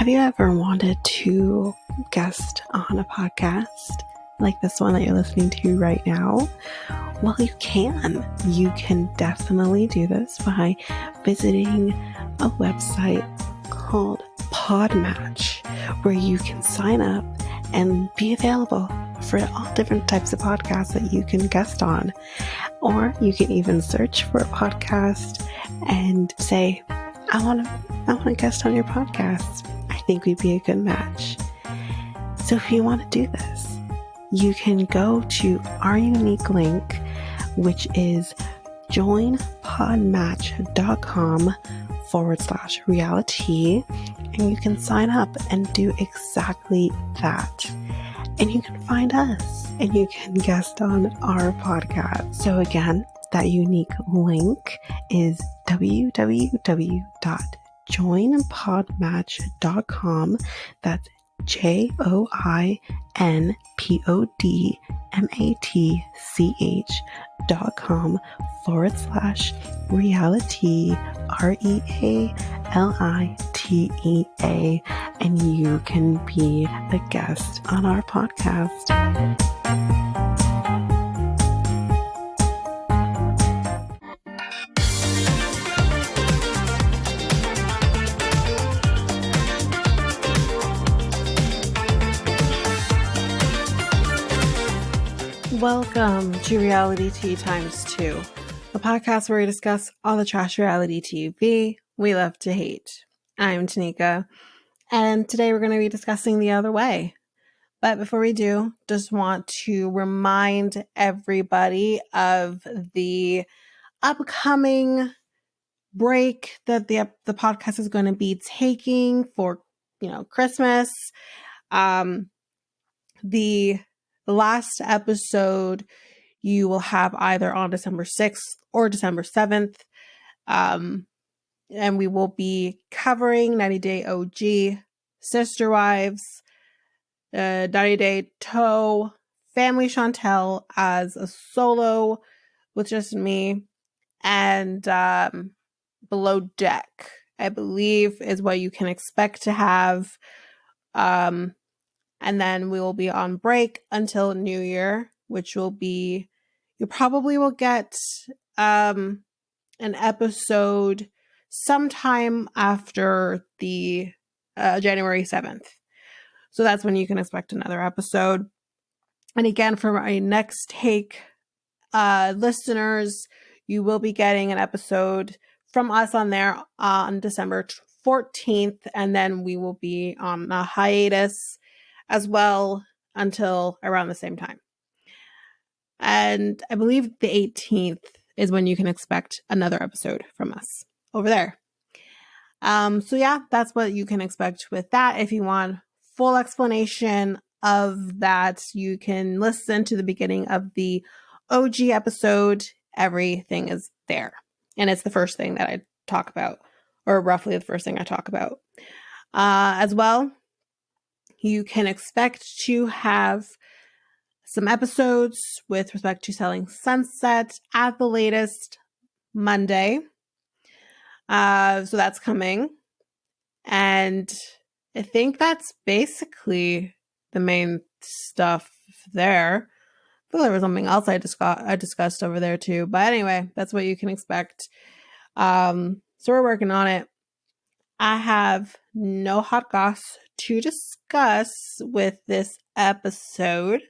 Have you ever wanted to guest on a podcast like this one that you're listening to right now? Well, you can. You can definitely do this by visiting a website called Podmatch, where you can sign up and be available for all different types of podcasts that you can guest on. Or you can even search for a podcast and say, I want to guest on your podcast. I think we'd be a good match. So if you want to do this, you can go to our unique link, which is joinpodmatch.com/reality, and you can sign up and do exactly that. And you can find us and you can guest on our podcast. So again, that unique link is www.joinpodmatch.com. That's joinpodmatch.com/reality, REALITEA, and you can be a guest on our podcast. Welcome to Reality Tea Times 2, a podcast where we discuss all the trash reality TV we love to hate. I'm Tanika, and today we're going to be discussing The Other Way. But before we do, just want to remind everybody of the upcoming break that the podcast is going to be taking for, Christmas. The last episode you will have either on December 6th or December 7th. And we will be covering 90 Day OG, Sister Wives, 90 Day Toe, Family Chantel as a solo with just me, and Below Deck, I believe, is what you can expect to have. And then we will be on break until New Year, which will be, you probably will get an episode sometime after the January 7th. So that's when you can expect another episode. And again, for my next take listeners, you will be getting an episode from us on there on December 14th. And then we will be on a hiatus as well until around the same time. And I believe the 18th is when you can expect another episode from us over there. So yeah, that's what you can expect with that. If you want full explanation of that, you can listen to the beginning of the OG episode. Everything is there. And it's the first thing that I talk about, or roughly the first thing I talk about. As well, you can expect to have some episodes with respect to Selling Sunset at the latest Monday. So that's coming. And I think that's basically the main stuff there. I feel there was something else I discussed over there too. But anyway, that's what you can expect. So we're working on it. I have no hot goss to discuss with this episode,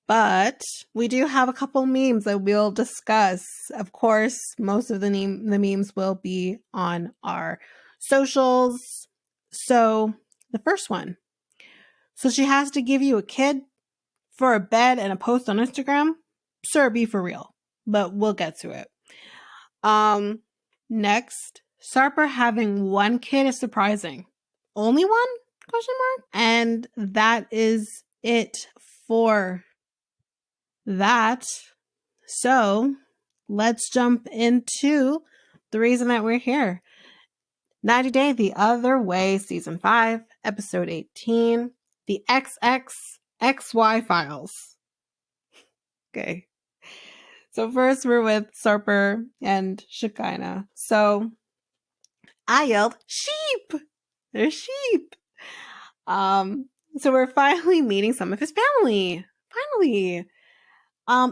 but we do have a couple memes that we'll discuss. Of course, most of the memes will be on our socials. So the first one. So she has to give you a kid for a bed and a post on Instagram? Sir, be for real. But we'll get to it. Next, Sarper having one kid is surprising. Only one? ? And that is it for that. So let's jump into the reason that we're here. 90 Day The Other Way, Season 5, Episode 18, The XXXY Files. Okay. So first we're with Sarper and Shekinah. So I yelled, sheep! They're sheep. So we're finally meeting some of his family. Finally.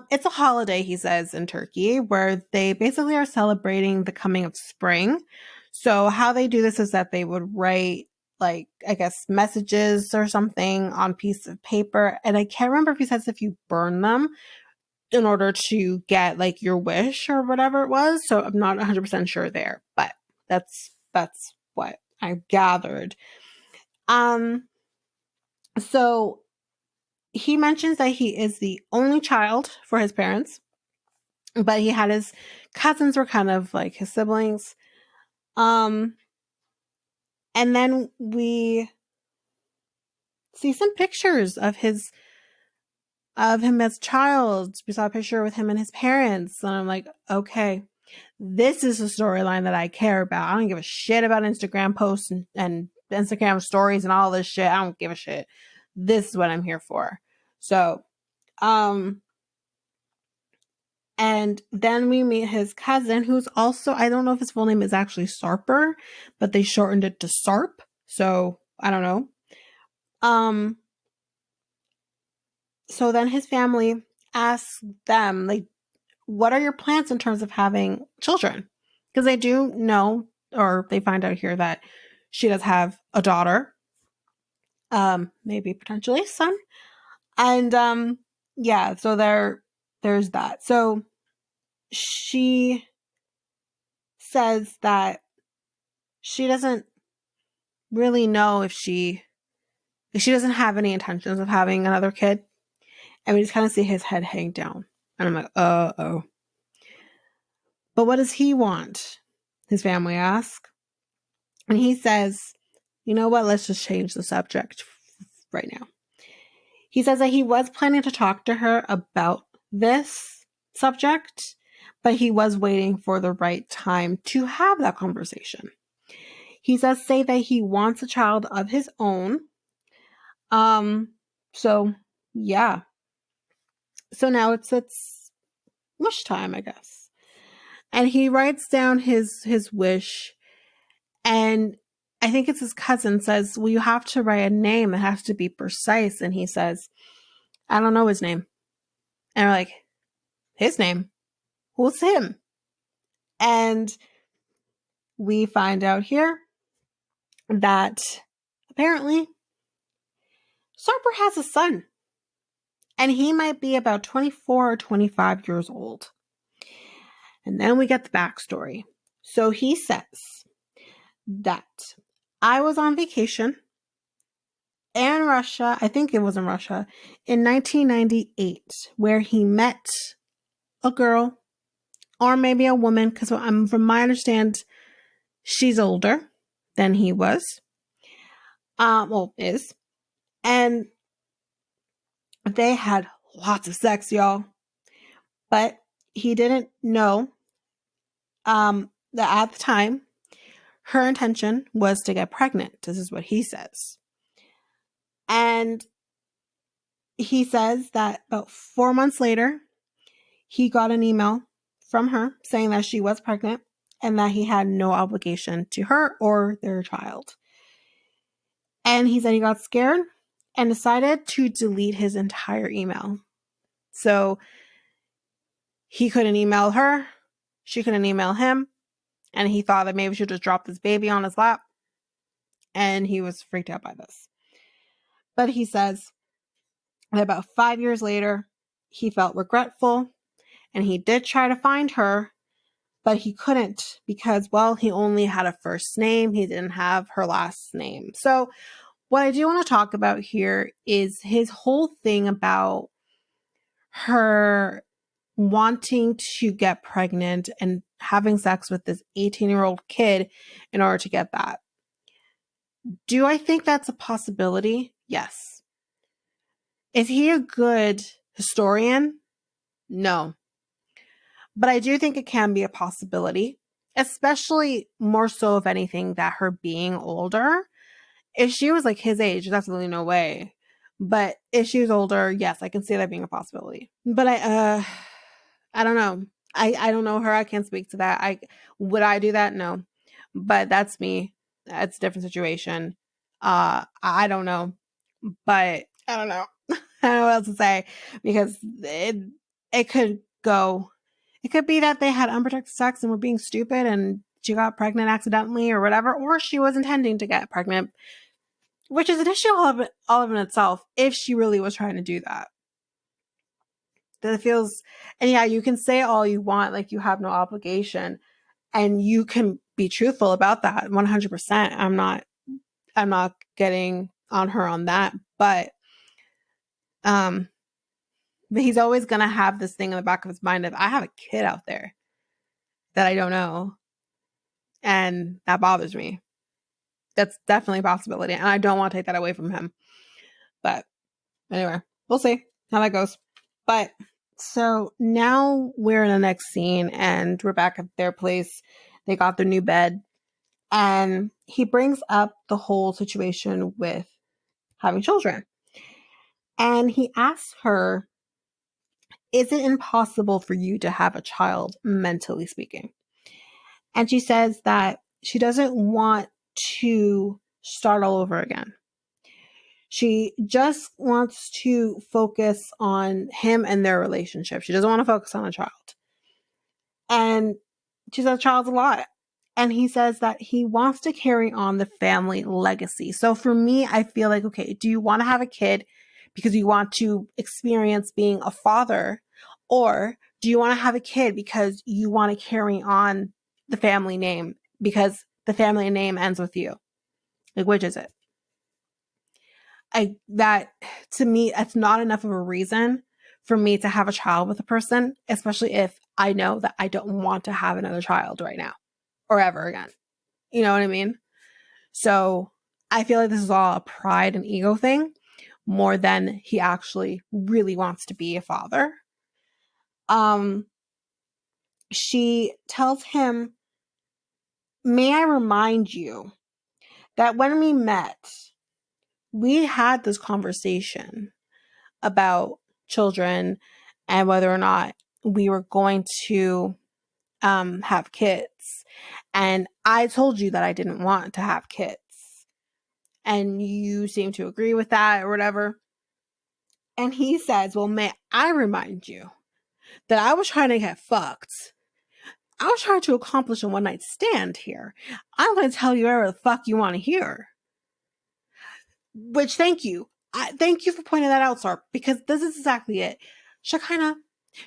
It's a holiday, he says, in Turkey, where they basically are celebrating the coming of spring. So how they do this is that they would write, like, I guess, messages or something on piece of paper. And I can't remember if he says if you burn them in order to get like your wish or whatever it was. So I'm not 100% sure there, but that's what I gathered. So he mentions that he is the only child for his parents, but he had his cousins were kind of like his siblings. And then we see some pictures of him as a child. We saw a picture with him and his parents, and I'm like, okay, this is a storyline that I care about. I don't give a shit about Instagram posts and Instagram stories and all this shit. I don't give a shit. This is what I'm here for. So, and then we meet his cousin, who's also, I don't know if his full name is actually Sarper, but they shortened it to Sarp. So I don't know. So then his family asks them, like, what are your plans in terms of having children? Because they do know, or they find out here that she does have a daughter, maybe potentially a son. And yeah, so there's that. So she says that she doesn't really know if she doesn't have any intentions of having another kid. And we just kind of see his head hang down. And I'm like, oh. But what does he want? His family asks. And he says, you know what? Let's just change the subject right now. He says that he was planning to talk to her about this subject, but he was waiting for the right time to have that conversation. He does say that he wants a child of his own. So yeah. So now it's wish time, I guess. And he writes down his wish, and I think it's his cousin says, well, you have to write a name. It has to be precise. And he says, I don't know his name. And we're like, his name? Who's him? And we find out here that apparently Sarper has a son. And he might be about 24 or 25 years old. And then we get the backstory. So he says that I was on vacation in Russia, I think it was in Russia, in 1998, where he met a girl, or maybe a woman, because from my understanding, she's older than he was, is, and they had lots of sex, y'all, but he didn't know that at the time, her intention was to get pregnant. This is what he says. And he says that about 4 months later, he got an email from her saying that she was pregnant and that he had no obligation to her or their child. And he said he got scared and decided to delete his entire email. So he couldn't email her, she couldn't email him, and he thought that maybe she just dropped this baby on his lap, and he was freaked out by this. But he says that about 5 years later, he felt regretful, and he did try to find her, but he couldn't because, well, he only had a first name. He didn't have her last name. So what I do want to talk about here is his whole thing about her wanting to get pregnant and having sex with this 18-year-old kid in order to get that. Do I think that's a possibility? Yes. Is he a good historian? No. But I do think it can be a possibility, especially more so, if anything, that her being older. If she was like his age, there's absolutely no way. But if she was older, yes, I can see that being a possibility. But I don't know. I don't know her. I can't speak to that. Would I do that? No. But that's me. it's a different situation. I don't know, but I don't know. I don't know what else to say because it could go. It could be that they had unprotected sex and were being stupid and she got pregnant accidentally or whatever, or she was intending to get pregnant, which is an issue all of in itself if she really was trying to do that. That feels, and yeah, you can say all you want, like you have no obligation, and you can be truthful about that 100%. I'm not getting on her on that, um, but he's always gonna have this thing in the back of his mind of I have a kid out there that I don't know, and that bothers me. That's definitely a possibility, and I don't want to take that away from him. But anyway, we'll see how that goes. But so now we're in the next scene, and we're back at their place. They got their new bed, and he brings up the whole situation with having children. And he asks her, is it impossible for you to have a child, mentally speaking? And she says that she doesn't want to start all over again. She just wants to focus on him and their relationship. She doesn't want to focus on a child. And she says a child's a lot. And he says that he wants to carry on the family legacy. So for me, I feel like, okay, do you want to have a kid because you want to experience being a father? Or do you want to have a kid because you want to carry on the family name because the family name ends with you? Like, which is it? That to me, that's not enough of a reason for me to have a child with a person, especially if I know that I don't want to have another child right now or ever again. You know what I mean? So I feel like this is all a pride and ego thing more than he actually really wants to be a father. She tells him, may I remind you that when we met, we had this conversation about children and whether or not we were going to have kids. And I told you that I didn't want to have kids. And you seem to agree with that or whatever. And he says, well, may I remind you that I was trying to get fucked. I was trying to accomplish a one night stand here. I'm going to tell you whatever the fuck you want to hear. Which, thank you. Thank you for pointing that out, Sarp, because this is exactly it. Shekinah,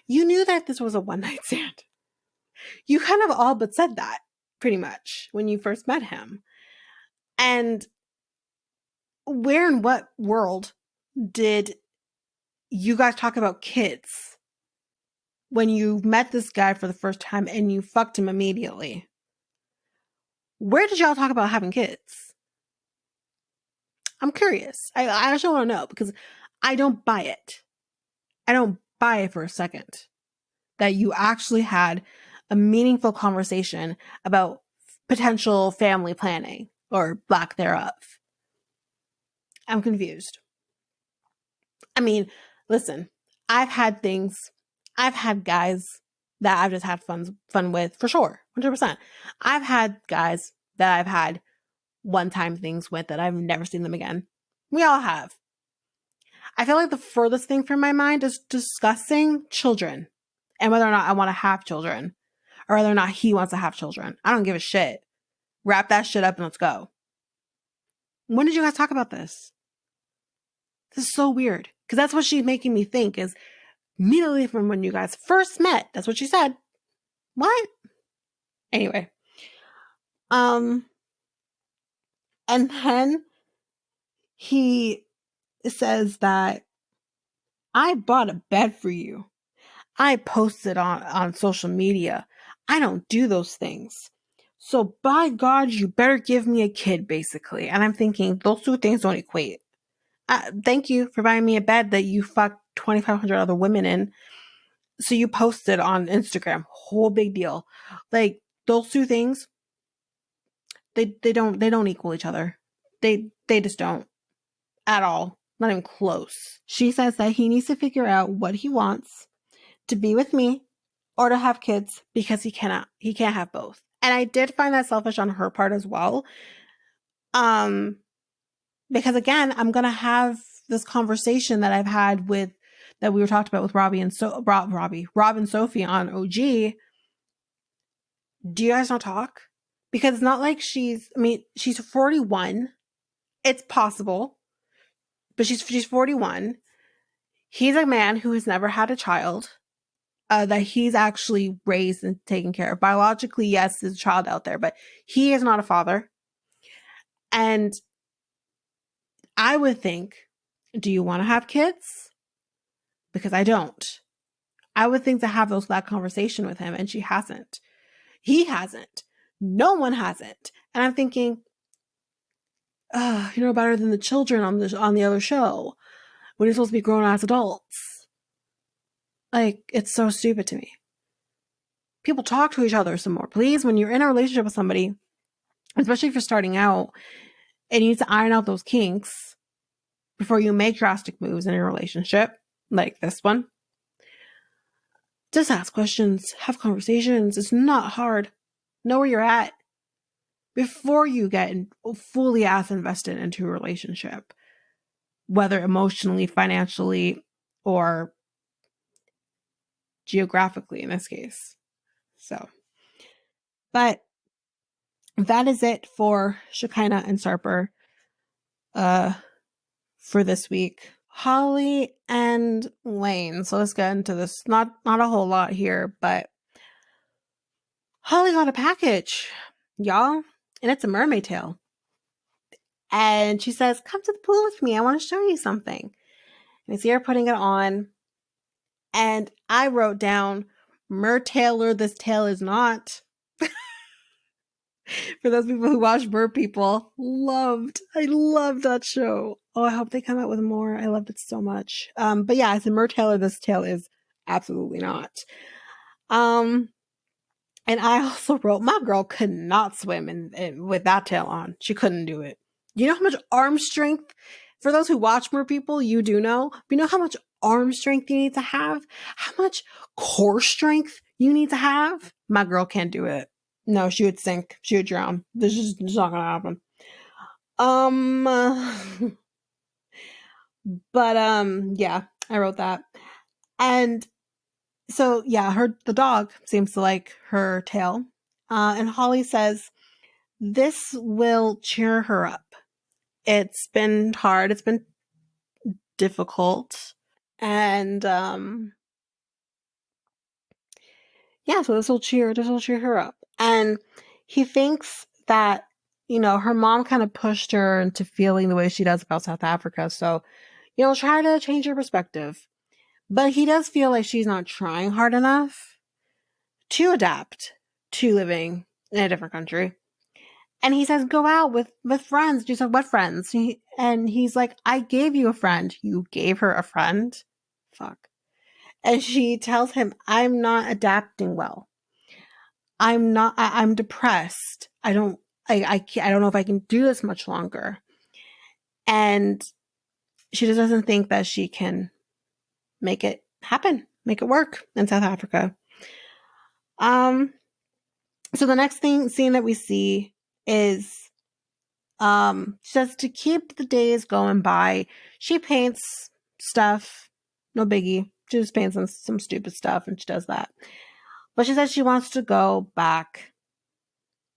you knew that this was a one night stand. You kind of all but said that, pretty much, when you first met him. And where in what world did you guys talk about kids when you met this guy for the first time and you fucked him immediately? Where did y'all talk about having kids? I'm curious. I actually want to know because I don't buy it. I don't buy it for a second that you actually had a meaningful conversation about potential family planning or lack thereof. I'm confused. I mean, listen, I've had guys that I've just had fun with for sure, 100%. I've had guys that I've had one-time things with that I've never seen them again. We all have. I feel like the furthest thing from my mind is discussing children and whether or not I want to have children or whether or not he wants to have children. I don't give a shit. Wrap that shit up and let's go. When did you guys talk about this? This is so weird because that's what she's making me think is immediately from when you guys first met. That's what she said. What? Anyway. And then he says that I bought a bed for you. I posted on social media. I don't do those things. So by God, you better give me a kid, basically. And I'm thinking those two things don't equate. Thank you for buying me a bed that you fucked 2,500 other women in. So you posted on Instagram. Whole big deal. Like those two things, they don't equal each other. They just don't at all. Not even close. She says that he needs to figure out what he wants, to be with me or to have kids, because he can't have both. And I did find that selfish on her part as well, Because again, I'm going to have this conversation that I've had that we were talked about with Rob and Sophie on OG. Do you guys not talk? Because it's not like she's 41. It's possible, but she's 41. He's a man who has never had a child, that he's actually raised and taken care of. Biologically, yes, there's a child out there, but he is not a father. And I would think, do you want to have kids? Because I don't. I would think to have that conversation with him, and she hasn't. He hasn't. No one hasn't. And I'm thinking, better than the children on the other show when you're supposed to be grown as adults. Like, it's so stupid to me. People talk to each other some more, please. When you're in a relationship with somebody, especially if you're starting out, and you need to iron out those kinks before you make drastic moves in your relationship, like this one. Just ask questions, have conversations. It's not hard. Know where you're at before you get fully ass invested into a relationship, whether emotionally, financially, or geographically in this case. So, but that is it for Shekinah and Sarper for this week. Holly and Lane. So let's get into this. Not a whole lot here, but Holly got a package, y'all, and it's a mermaid tail. And she says, come to the pool with me. I want to show you something. And I see her putting it on. And I wrote down, Mer-Tailor, this tail is not. For those people who watch Mer People, I loved that show. Oh, I hope they come out with more. I loved it so much. But yeah, I said Mer-Tailor, this tail is absolutely not. And I also wrote, my girl could not swim with that tail on. She couldn't do it. You know how much arm strength, for those who watch Mer People, you do know. But you know how much arm strength you need to have? How much core strength you need to have? My girl can't do it. No, she would sink. She would drown. This is just not gonna happen. But yeah, I wrote that. And so yeah, the dog seems to like her tail. And Holly says, this will cheer her up. It's been hard. It's been difficult. And yeah, so this will cheer her up. And he thinks that, her mom kind of pushed her into feeling the way she does about South Africa. So, try to change her perspective. But he does feel like she's not trying hard enough to adapt to living in a different country. And he says, go out with friends. She said, what friends? And he's like, I gave you a friend. You gave her a friend? Fuck. And she tells him, I'm not adapting well. I'm depressed. I don't know if I can do this much longer. And she just doesn't think that she can make it happen, make it work in South Africa. So the next scene that we see is, just to keep the days going by, she paints stuff, no biggie. She just paints some stupid stuff, and she does that. But she says she wants to go back.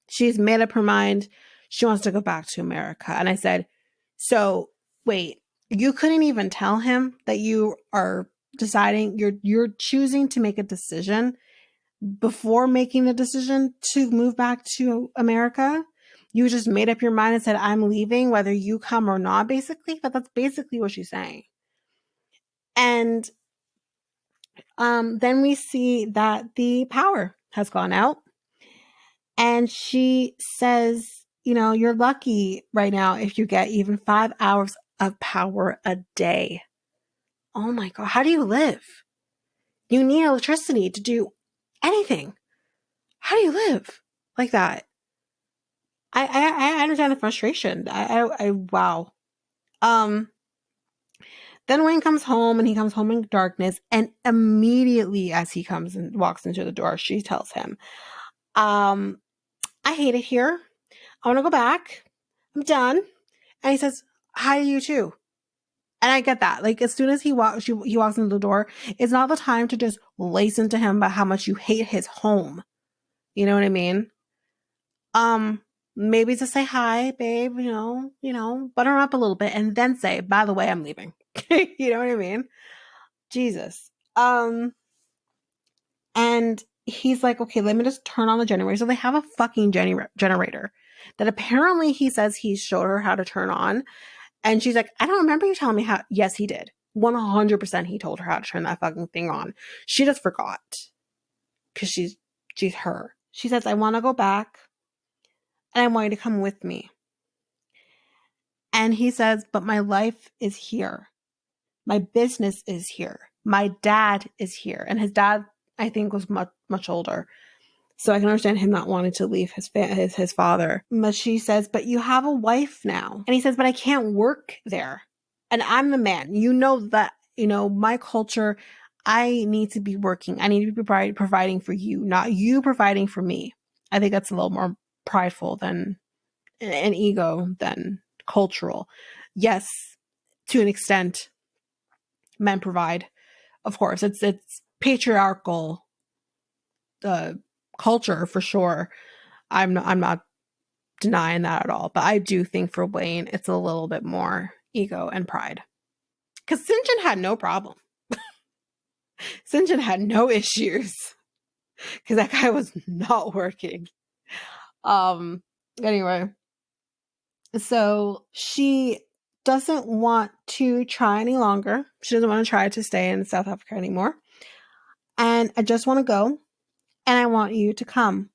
She's made up her mind. She wants to go back to America. And I said, so wait, you couldn't even tell him that you are deciding, you're choosing to make a decision before making the decision to move back to America? You just made up your mind and said, I'm leaving whether you come or not, basically. But that's basically what she's saying. And then we see that the power has gone out. And she says, you're lucky right now if you get even 5 hours of power a day. Oh my God, how do you live? You need electricity to do anything. How do you live like that? I understand the frustration. Wow. Then Wayne comes home, and he comes home in darkness, and immediately as he comes and walks into the door, she tells him, I hate it here. I want to go back. I'm done. And he says, hi to you too. And I get that. Like, as soon as he walks into the door, it's not the time to just lace into him about how much you hate his home. You know what I mean? Maybe to say hi, babe, butter him up a little bit and then say, by the way, I'm leaving. You know what I mean? Jesus. And he's like, okay, let me just turn on the generator. So they have a fucking generator that apparently he says he showed her how to turn on. And she's like, I don't remember you telling me how. Yes, he did. 100% he told her how to turn that fucking thing on. She just forgot because she's her. She says, I want to go back and I want you to come with me. And he says, but my life is here. My business is here. My dad is here. And his dad, I think, was much, much older. So I can understand him not wanting to leave his father. But she says, but you have a wife now. And he says, but I can't work there. And I'm the man. You know that, my culture, I need to be working. I need to be providing for you, not you providing for me. I think that's a little more prideful than an ego than cultural. Yes, to an extent, men provide. Of course, it's patriarchal culture for sure. I'm not denying that at all, but I do think for Wayne, it's a little bit more ego and pride. Because Sinjin had no problem. Sinjin had no issues. Because that guy was not working. Anyway. So she doesn't want to try any longer. She doesn't want to try to stay in South Africa anymore. And I just want to go. And I want you to come.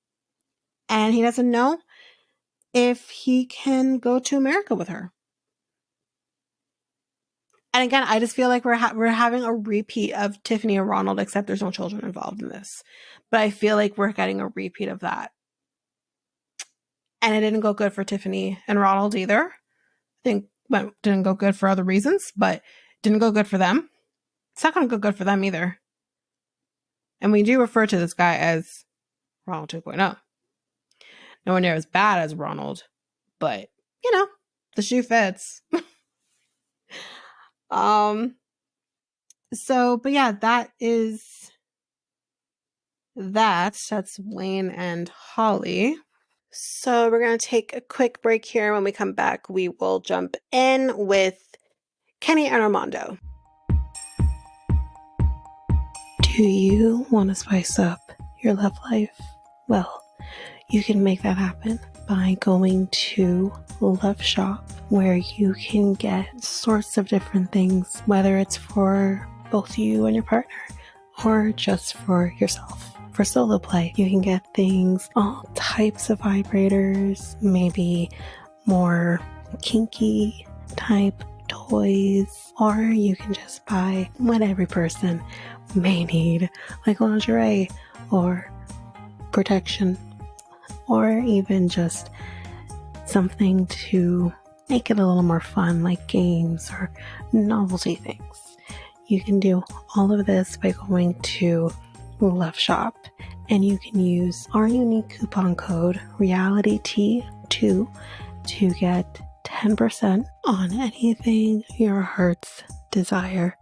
And he doesn't know if he can go to America with her. And again, I just feel like we're having a repeat of Tiffany and Ronald, except there's no children involved in this. But I feel like we're getting a repeat of that. And it didn't go good for Tiffany and Ronald either. I think it didn't go good for other reasons, but didn't go good for them. It's not going to go good for them either. And we do refer to this guy as Ronald 2.0. Nowhere near as bad as Ronald, but the shoe fits. So, but yeah, that's Wayne and Holly. So we're going to take a quick break here. When we come back, we will jump in with Kenny and Armando. Do you want to spice up your love life? Well, you can make that happen by going to Love Shop, where you can get sorts of different things, whether it's for both you and your partner or just for yourself. For solo play, you can get things, all types of vibrators, maybe more kinky type toys, or you can just buy what every person may need, like lingerie or protection, or even just something to make it a little more fun, like games or novelty things. You can do all of this by going to Love Shop, and you can use our unique coupon code REALITYT2 to get 10% on anything your hearts desire.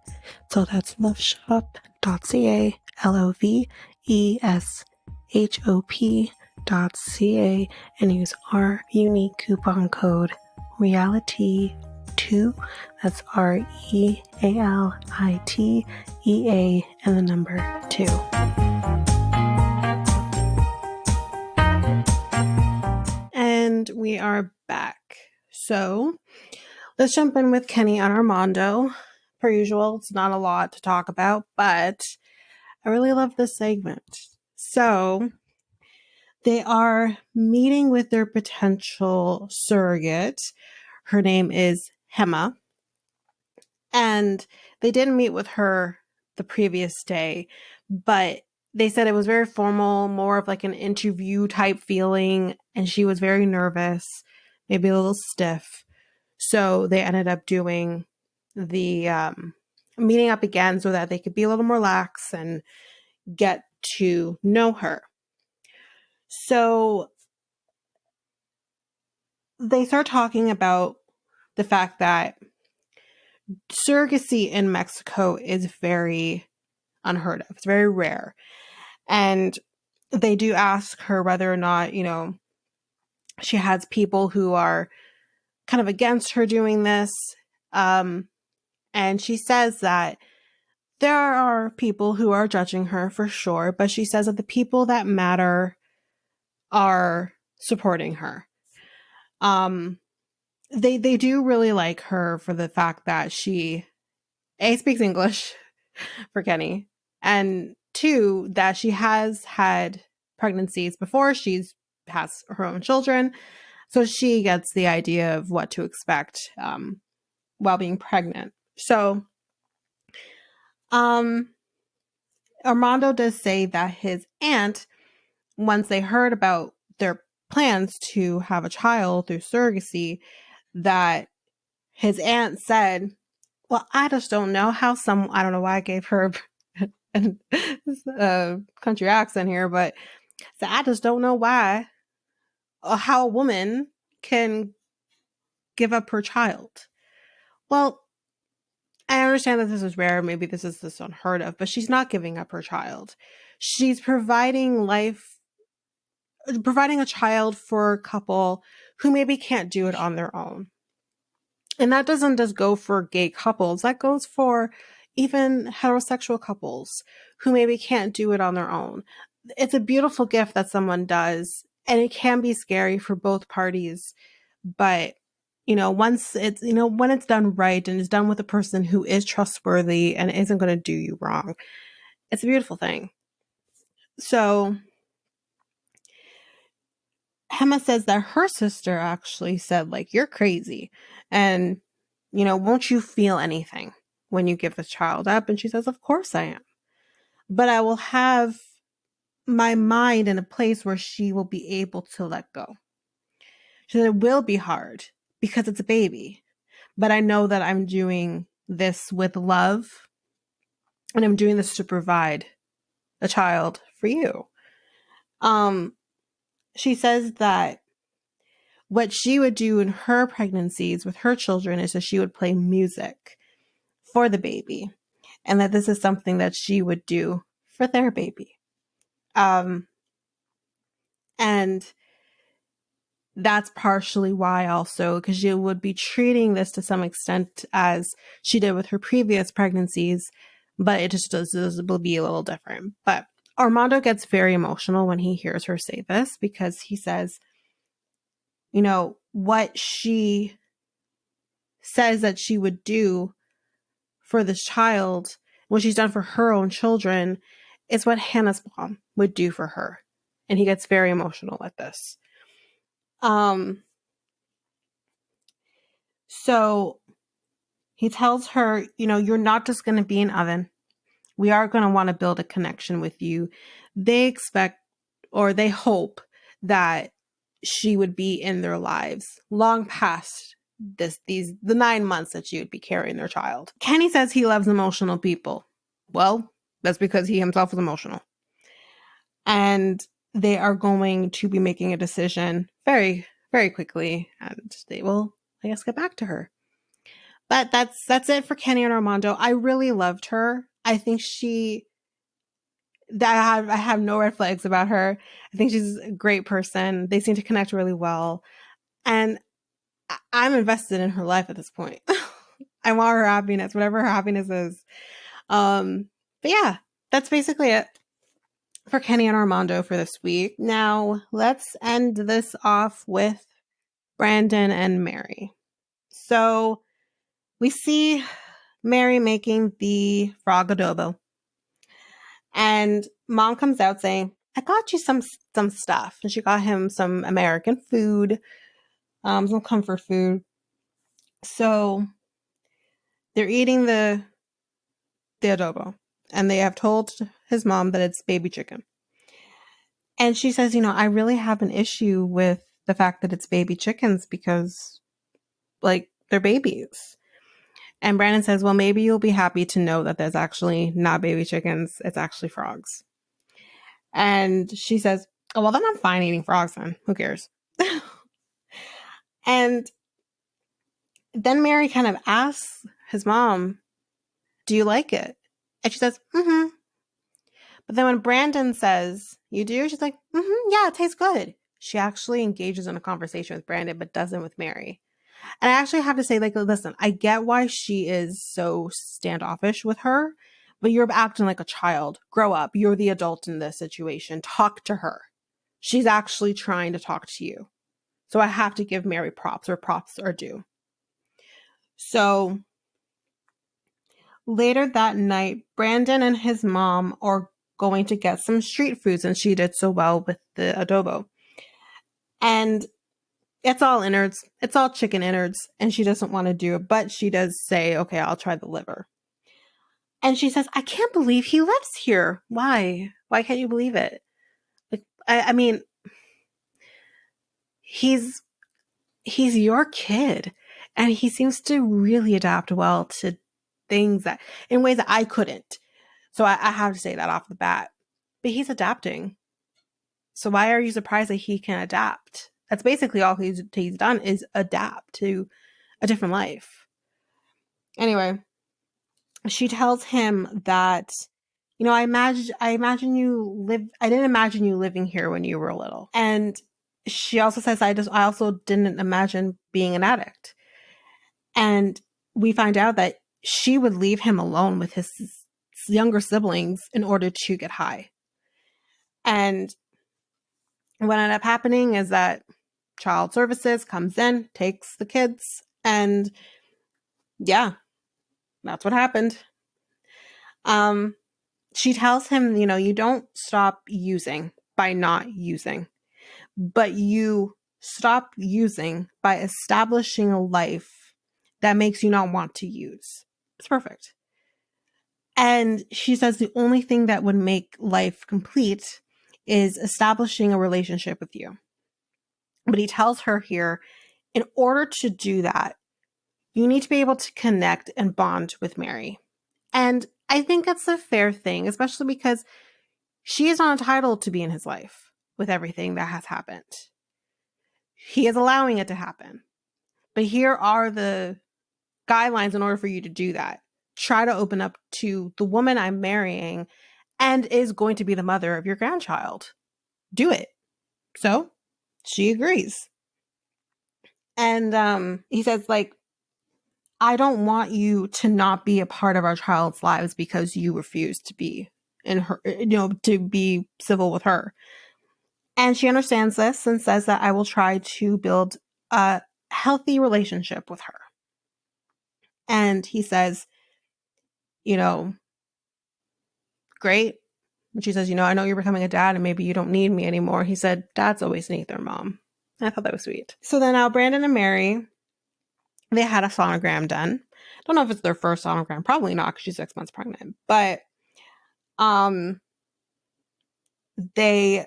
So that's loveshop.ca, LOVESHOP.ca, and use our unique coupon code REALITY2. That's REALITEA and the number 2. And we are back. So let's jump in with Kenny and Armando. Per usual, it's not a lot to talk about, but I really love this segment. So they are meeting with their potential surrogate. Her name is Hema. And they didn't meet with her the previous day, but they said it was very formal, more of like an interview type feeling. And she was very nervous, maybe a little stiff. So they ended up doing the meeting up again so that they could be a little more lax and get to know her. So they start talking about the fact that surrogacy in Mexico is very unheard of. It's very rare. And they do ask her whether or not, she has people who are kind of against her doing this. And she says that there are people who are judging her for sure, but she says that the people that matter are supporting her. They do really like her for the fact that she speaks English for Kenny, and two, that she has had pregnancies before. She's has her own children, so she gets the idea of what to expect while being pregnant. So, Armando does say that his aunt, once they heard about their plans to have a child through surrogacy, that his aunt said, well, I just don't know how I don't know why I gave her a country accent here, but so I just don't know why or how a woman can give up her child. Well, I understand that this is rare. Maybe this is just unheard of, but she's not giving up her child. She's providing a child for a couple who maybe can't do it on their own. And that doesn't just go for gay couples. That goes for even heterosexual couples who maybe can't do it on their own. It's a beautiful gift that someone does, and it can be scary for both parties. But, once it's, when it's done right and it's done with a person who is trustworthy and isn't going to do you wrong, it's a beautiful thing. So Emma says that her sister actually said, like, you're crazy. And, won't you feel anything when you give this child up? And she says, of course I am. But I will have my mind in a place where she will be able to let go. She said, it will be hard because it's a baby. But I know that I'm doing this with love. And I'm doing this to provide a child for you. She says that what she would do in her pregnancies with her children is that she would play music for the baby, and that this is something that she would do for their baby. And that's partially why also, because she would be treating this to some extent as she did with her previous pregnancies, but it just will be a little different. But Armando gets very emotional when he hears her say this, because he says, what she says that she would do for this child, what she's done for her own children, is what Hannah's mom would do for her. And he gets very emotional at this. So he tells her, you're not just going to be an oven. We are going to want to build a connection with you. They expect, or they hope, that she would be in their lives long past the 9 months that she would be carrying their child. Kenny says he loves emotional people. Well, that's because he himself is emotional. And they are going to be making a decision very, very quickly, and they will, I guess, get back to her. But that's it for Kenny and Armando. I really loved her. I think I have no red flags about her. I think she's a great person. They seem to connect really well. And I'm invested in her life at this point. I want her happiness, whatever her happiness is. But yeah, that's basically it for Kenny and Armando for this week. Now, let's end this off with Brandan and Mary. So we see Mary making the frog adobo. And mom comes out saying, I got you some stuff. And she got him some American food, some comfort food. So they're eating the adobo, and they have told his mom that it's baby chicken. And she says, I really have an issue with the fact that it's baby chickens because, like, they're babies. And Brandan says, well, maybe you'll be happy to know that there's actually not baby chickens. It's actually frogs. And she says, oh, well, then I'm fine eating frogs then. Who cares? And And then Mary kind of asks his mom, do you like it? And she says, mm-hmm. But then when Brandan says, you do? She's like, mm-hmm, yeah, it tastes good. She actually engages in a conversation with Brandan, but doesn't with Mary. And I actually have to say, like, listen, I get why she is so standoffish with her, but you're acting like a child. Grow up. You're the adult in this situation. Talk to her. She's actually trying to talk to you. So I have to give Mary props, or props are due. So later that night, Brandan and his mom are going to get some street foods, and she did so well with the adobo. And it's all innards. It's all chicken innards, and she doesn't want to do it, but she does say, okay, I'll try the liver. And she says, I can't believe he lives here. Why? Why can't you believe it? Like, I mean, he's your kid, and he seems to really adapt well to things that, in ways that I couldn't. So I have to say that off the bat. But he's adapting. So why are you surprised that he can adapt? That's basically all he's done, is adapt to a different life. Anyway, she tells him that, you know, I didn't imagine you living here when you were little. And she also says, I also didn't imagine being an addict. And we find out that she would leave him alone with his younger siblings in order to get high. And what ended up happening is that child services comes in, takes the kids, and yeah, that's what happened. She tells him, you know, you don't stop using by not using, but you stop using by establishing a life that makes you not want to use. It's perfect. And she says the only thing that would make life complete is establishing a relationship with you. But he tells her here, in order to do that, you need to be able to connect and bond with Mary. And I think that's a fair thing, especially because she is not entitled to be in his life with everything that has happened. He is allowing it to happen. But here are the guidelines in order for you to do that. Try to open up to the woman I'm marrying and is going to be the mother of your grandchild. Do it. So she agrees. And he says, like, I don't want you to not be a part of our child's lives because you refuse to be in her, you know, to be civil with her. And she understands this and says that I will try to build a healthy relationship with her. And he says, you know, great. And she says, you know, I know you're becoming a dad and maybe you don't need me anymore. He said, dads always need their mom. And I thought that was sweet. So then now Brandan and Mary, they had a sonogram done. I don't know if it's their first sonogram. Probably not, because she's 6 months pregnant. But they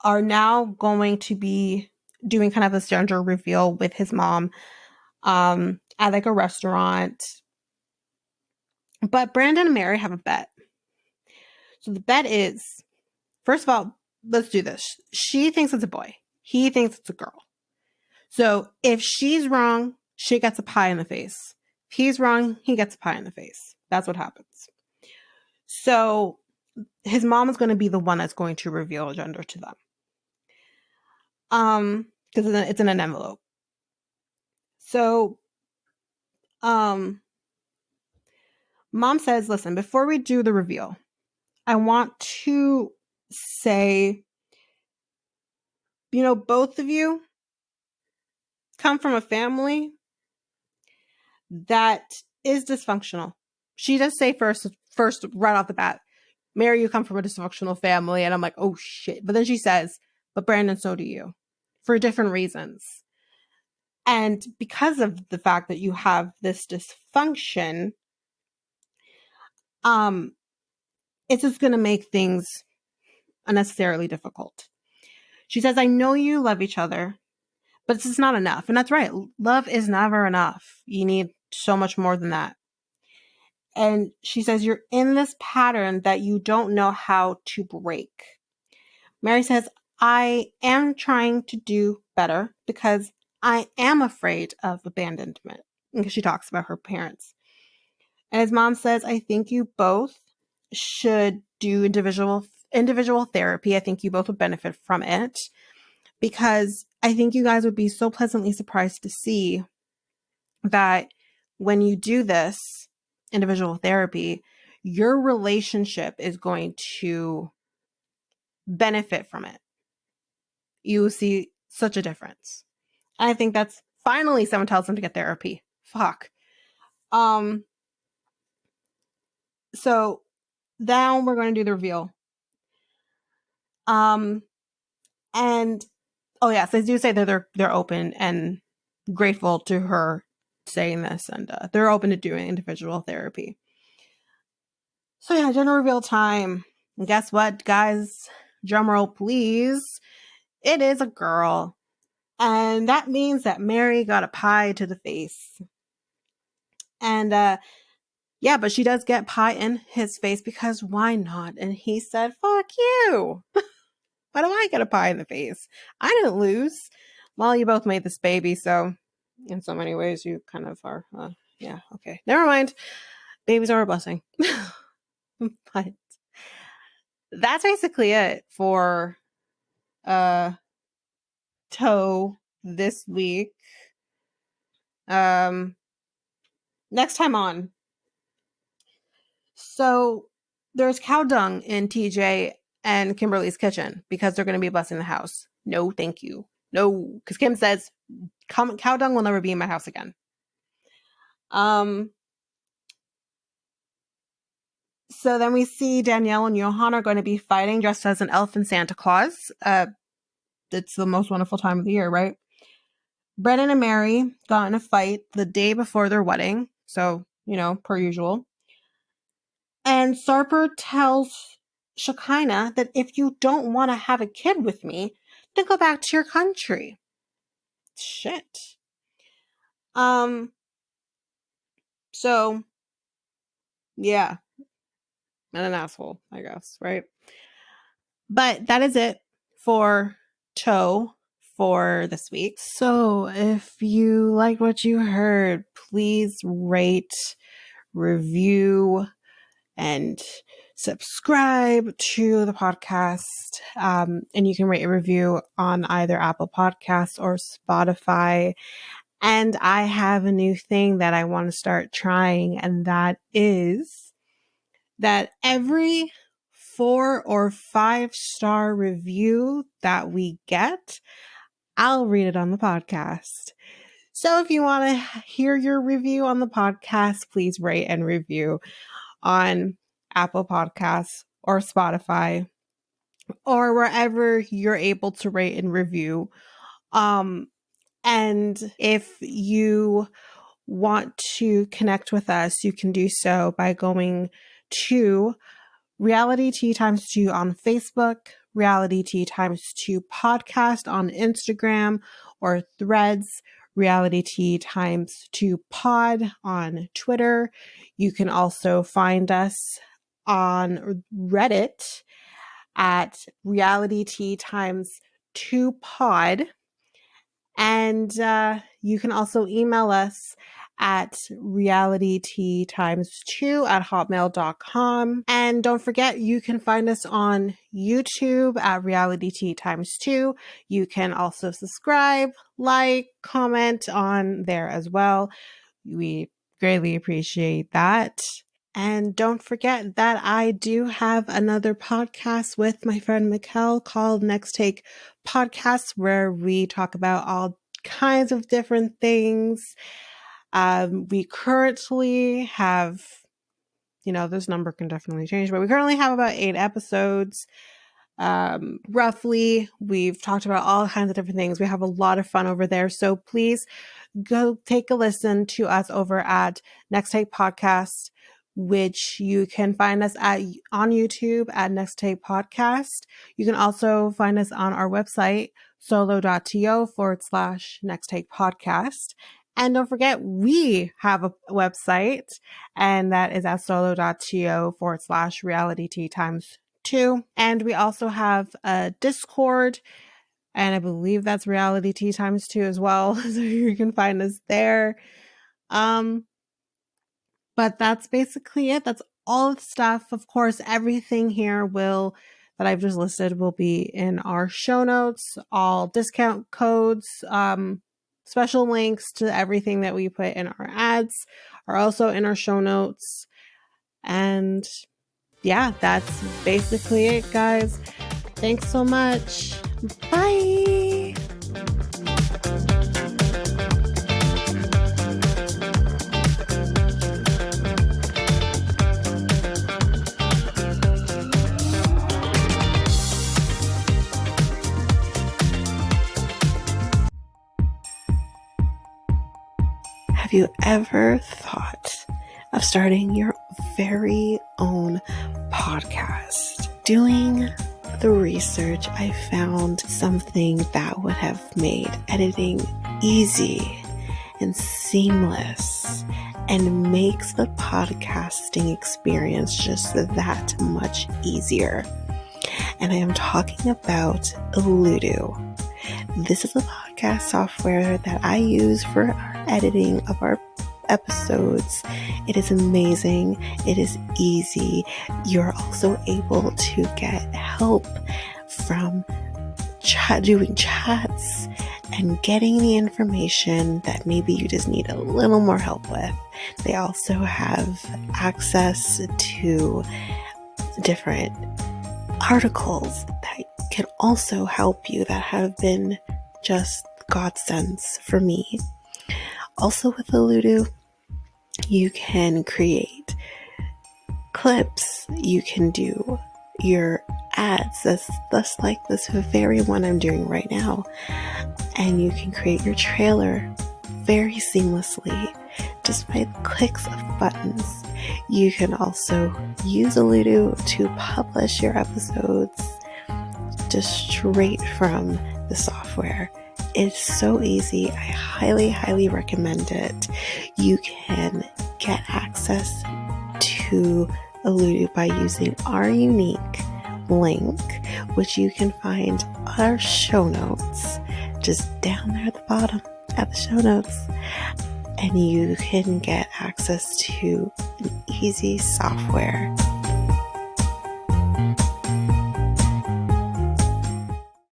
are now going to be doing kind of this gender reveal with his mom at like a restaurant. But Brandan and Mary have a bet. So the bet is, first of all, let's do this. She thinks it's a boy. He thinks it's a girl. So if she's wrong, she gets a pie in the face. If he's wrong, he gets a pie in the face. That's what happens. So his mom is going to be the one that's going to reveal gender to them. Because it's in an envelope. So, mom says, listen, before we do the reveal, I want to say, you know, both of you come from a family that is dysfunctional. She does say first right off the bat, Mary, you come from a dysfunctional family. And I'm like, oh shit. But then she says, but Brandan, so do you, for different reasons. And because of the fact that you have this dysfunction, it's just going to make things unnecessarily difficult. She says, I know you love each other, but it's just not enough. And that's right. Love is never enough. You need so much more than that. And she says, you're in this pattern that you don't know how to break. Mary says, I am trying to do better because I am afraid of abandonment. Because she talks about her parents. And his mom says, I think you both should do individual therapy. I think you both would benefit from it because I think you guys would be so pleasantly surprised to see that when you do this individual therapy, your relationship is going to benefit from it. You will see such a difference. I think that's finally someone tells them to get therapy. Fuck. So now we're going to do the reveal. And oh yes, they do say that they're open and grateful to her saying this, and they're open to doing individual therapy. So yeah, gender reveal time. And guess what, guys? Drumroll, please. It is a girl. And that means that Mary got a pie to the face. And yeah, but she does get pie in his face because why not? And he said, fuck you. Why do I get a pie in the face? I didn't lose. Well, you both made this baby, so in so many ways you kind of are. Yeah, okay. Never mind. Babies are a blessing. But that's basically it for Toe this week. Next time on. So there's cow dung in TJ and Kimberly's kitchen because they're going to be blessing the house. No, thank you. No, because Kim says cow dung will never be in my house again. So then we see Danielle and Johan are going to be fighting dressed as an elf and Santa Claus. It's the most wonderful time of the year, right? Brennan and Mary got in a fight the day before their wedding. So, per usual. And Sarper tells Shekinah that if you don't want to have a kid with me, then go back to your country. Shit. So, yeah. And an asshole, I guess, right? But that is it for Toe for this week. So if you like what you heard, please rate, review, and subscribe to the podcast. And you can rate a review on either Apple Podcasts or Spotify. And I have a new thing that I want to start trying, and that is that every 4 or 5 star review that we get, I'll read it on the podcast. So if you want to hear your review on the podcast, please rate and review on Apple Podcasts or Spotify or wherever you're able to rate and review. And if you want to connect with us, you can do so by going to Reality Tea Times 2 on Facebook, Reality Tea Times 2 podcast on Instagram or Threads, Reality Tea Times 2 pod on Twitter. You can also find us on Reddit at Reality Tea Times 2 pod. And you can also email us at realityteatimes2@hotmail.com. And don't forget, you can find us on YouTube at Reality Tea Times 2. You can also subscribe, like, comment on there as well. We greatly appreciate that. And don't forget that I do have another podcast with my friend Mikkel called Next Take Podcast, where we talk about all kinds of different things. We currently have, this number can definitely change, but we currently have about 8 episodes. Roughly, we've talked about all kinds of different things. We have a lot of fun over there. So please go take a listen to us over at Next Take Podcast, which you can find us on YouTube at Next Take Podcast. You can also find us on our website, solo.to/Next Take Podcast. And don't forget, we have a website, and that is at solo.to/Reality Tea Times 2. And we also have a Discord And I believe that's Reality Tea times 2 as well. So you can find us there. But that's basically it. That's all the stuff. Of course, everything here that I've just listed will be in our show notes. All discount codes, special links to everything that we put in our ads are also in our show notes. And yeah, that's basically it, guys. Thanks so much. Bye. Have you ever thought of starting your very own podcast? Doing the research, I found something that would have made editing easy and seamless and makes the podcasting experience just that much easier. And I am talking about Ludo. This is a podcast software that I use for our editing of our episodes. It is amazing. It is easy. You're also able to get help from doing chats and getting the information that maybe you just need a little more help with. They also have access to different articles that can also help you that have been just godsends for me. Also with Ludo, you can create clips. You can do your ads, that's like this very one I'm doing right now. And you can create your trailer very seamlessly just by the clicks of buttons. You can also use Ludo to publish your episodes just straight from the software. It's so easy. I highly, highly recommend it. You can get access to Ludo by using our unique link, which you can find on our show notes, just down there at the bottom at the show notes. And you can get access to an easy software